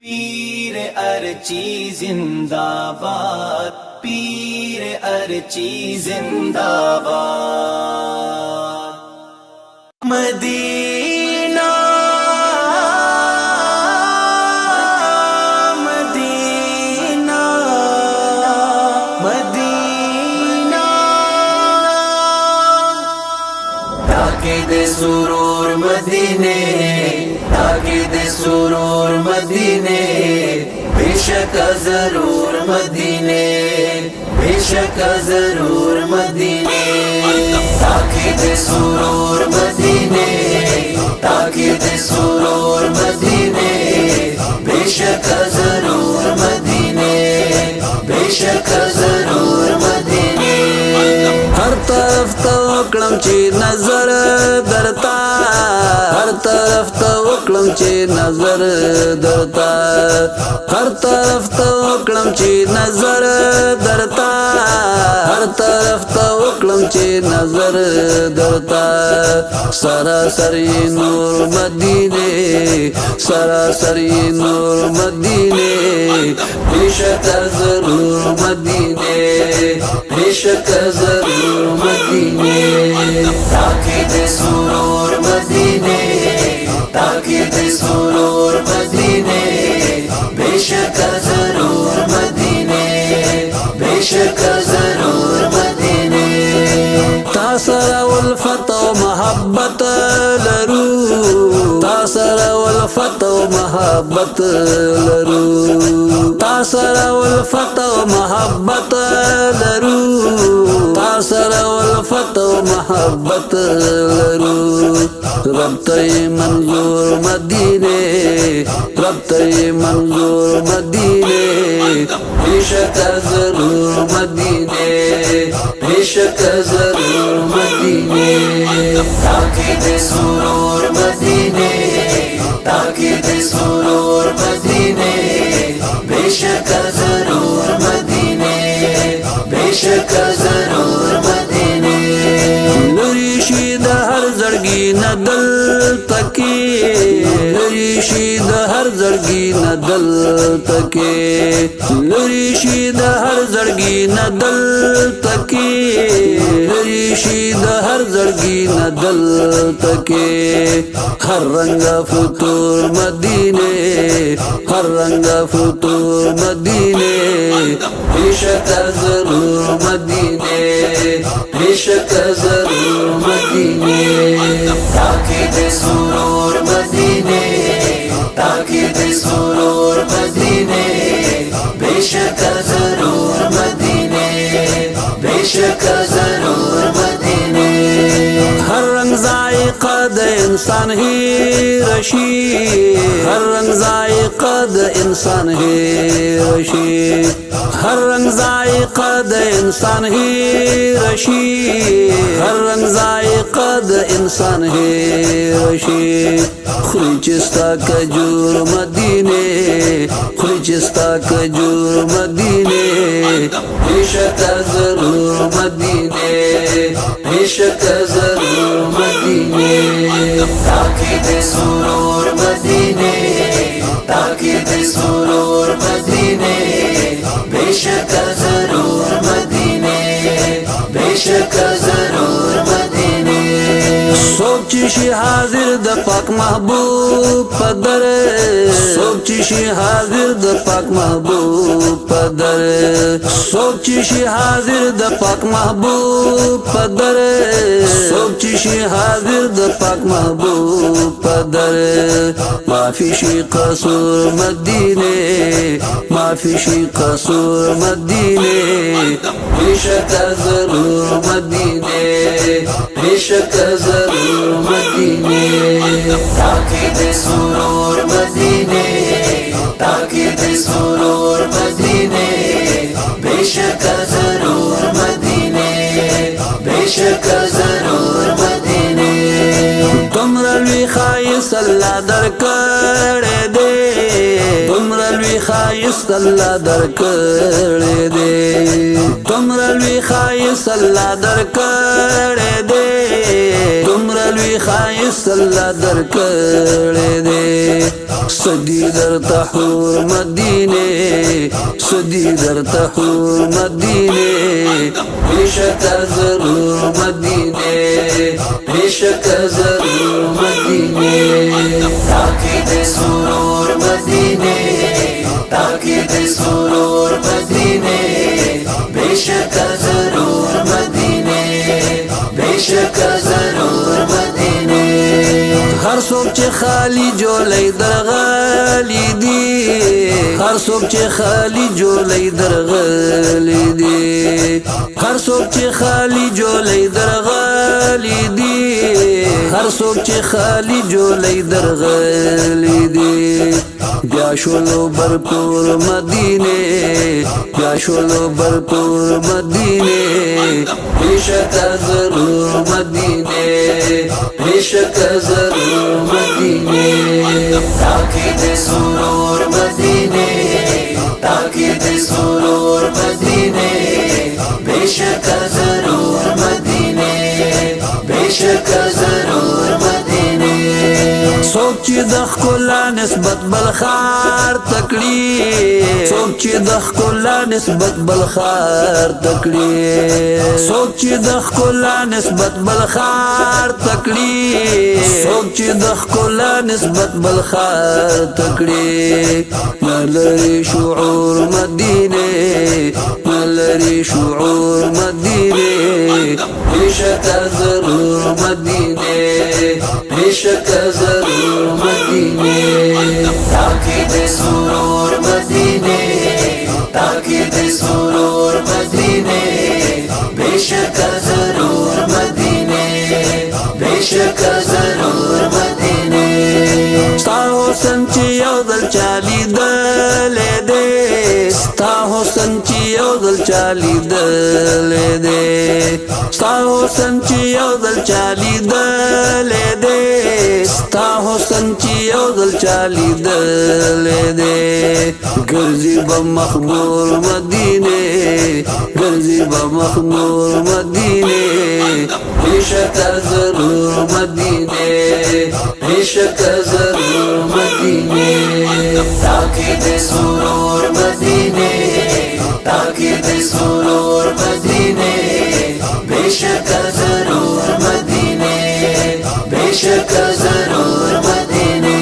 पीर अर्ची जिंदाबाद, पीर अर्ची जिंदाबाद। Medina Medina Medina, ताकीद सुरूर मदीने, ताकीद सुरूर मदीने, बेशक जरूर मदीने, बेशक जरूर मदीने। ताकीद सुरूर मदीने, ताकीद सुरूर मदीने, बेशक जरूर मदीने, बेशक जरूर मदीने। हर तरफ तवक्लमची नजर दरता, हर तरफ तवक्लमची नजर दरता, हर तरफ तवक्लमची नजर दरता, हर तरफ तवक्लमची नजर दरता। सरासरी नूर मदीने, सरासरी नूर मदीने, बेशक जरूर मदीने, बेशक जरूर मदीने। ताकीद सुरूर मदीने, ताकीद सुरूर मदीने, बेशक जरूर मदीने, बेशक जरूर मदीने। तासरा उल्फत व मोहब्बत लरू, तासरा उल्फत व मोहब्बत लरू, तासरा उल्फत व मोहब्बत लरू, तासरा उल्फत व मोहब्बत लरू। रब्ते मंजूर मदीने, रब्ते मंजूर मदीने, बेशक जरूर मदीने, बेशक जरूर मदीने। ताकीद सुरूर मदीने, ताकीद सुरूर मदीने, बेशक जरूर मदीने, बेशक जरूर मदीने। नरीशीद हर जड़गी न दल तके, नरीशीद हर जड़गी न दल तके, नरीशीद हर जड़गी न दल तके, नरीशीद हर जड़गी न दल तके। हर रंग फुतूर मदीने, हर रंग फुतूर मदीने, बेशक जरूर मदीने, बेशक जरूर मदीने। ताकीद सुरूर मदीने, ताकीद सुरूर मदीने, बेशक जरूर मदीने, बेशक जरूर मदीने। हर रंग जायका द इंसान ही रशी, हर रंग जायका द इंसान ही रशी, हर रंग जायका द इंसान ही रशी, हर रंग जायका द इंसान ही रशी। खुरिचिस्ता कजूर मदीने, खुरिचिस्ता कजूर मदीने, बेशक जरूर मदीने, बेशक जरूर मदीने। ताकीद सुरूर मदीने, ताकीद सुरूर मदीने, बेशक जरूर मदीने, बेशक जरूर मदीने। सोचिशी हाजिर द पाक महबूब पदर, सोचिशी हाजिर द पाक महबूब पदर, सोचिशी हाजिर द पाक महबूब पदर, सोचिशी हाजिर द पाक महबूब पदर। माफिशी कसूर मदीने, माफिशी कसूर मदीने, बेशक जरूर मदीने, बेशक जरूर मदीने। ताकीद सुरूर मदीने, ताकीद सुरूर मदीने, बेशक जरूर मदीने, बेशक जरूर मदीने। तुमरा लुई खाइस अल्लाह दर करे दे, तुमरा لوی خایست الله درکړې دې دومره لوی خایست الله درکړې دې دومره لوی خایست الله درکړې دې سدی درته حور مدینه سدی درته حور مدینه بیشک ضرور مدینه بیشک ضرور مدینه تاکید سرور مدینه تاکید سرور مدینه بیشک ضرور مدینه بیشک ضرور مدینه هر څوک چې خالی جولای درغلی دی هر څوک چې خالی جولای درغلی دی هر څوک چې خالی جولای درغلی دی هر څوک چې خالی جولای درغلی دی بیا شولو برپور مدینه بیا شولو برپور مدینه بیشک ضرور مدینه بیشک ضرور مدینه تاکید سرور مدینه تاکید سرور مدینه بیشک ضرور مدینه بیشک ضرور مدینه څوک چې د ښکلا نسبت بل ښار تکړي څوک چې د ښکلا نسبت بل ښار تکړي څوک چې د ښکلا نسبت بل ښار تکړي څوک چې د ښکلا نسبت بل ښار تکړي نلري شعور مدینه نلري شعور مدینه بیشک ضرور مدینه بیشک ضرور مدینه تاکید سرور مدینه تاکید سرور مدینه بیشک ضرور مدینه بیشک ضرور مدینه ستا حسن چې یو دل چالی دلې دې ستا حسن چې یو دل چالی دلې دې ستا حسن چې یو دل چالی دلې دې ستا حسن چې یو دل چالی دلې دې ګرځي به مخمور مدینه ګرځي به مخمور مدینه بیشک ضرور مدینه بیشک ضرور مدینه تاکید سرور مدینه تاکید سرور مدینه بیشک ضرور مدینه بیشک ضرور مدینه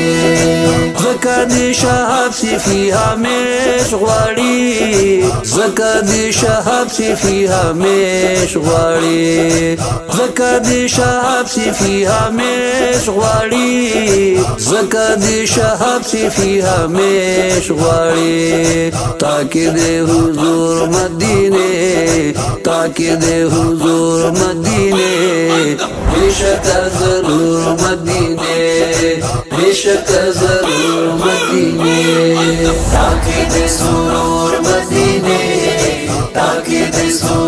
زکا دی شهاب سی فی همیش غواړي زکا دی شهاب سی فی همیش غواړي زکا دی شهاب سی فی همیش غواړي زکا دی شهاب سی فی همیش غواړي تاکي د حضور مدینه تاکي د حضور مدینه بیشک ضرور مدینه بیشک ضرور مدینه تاکید سرور مدینه تاکید سرور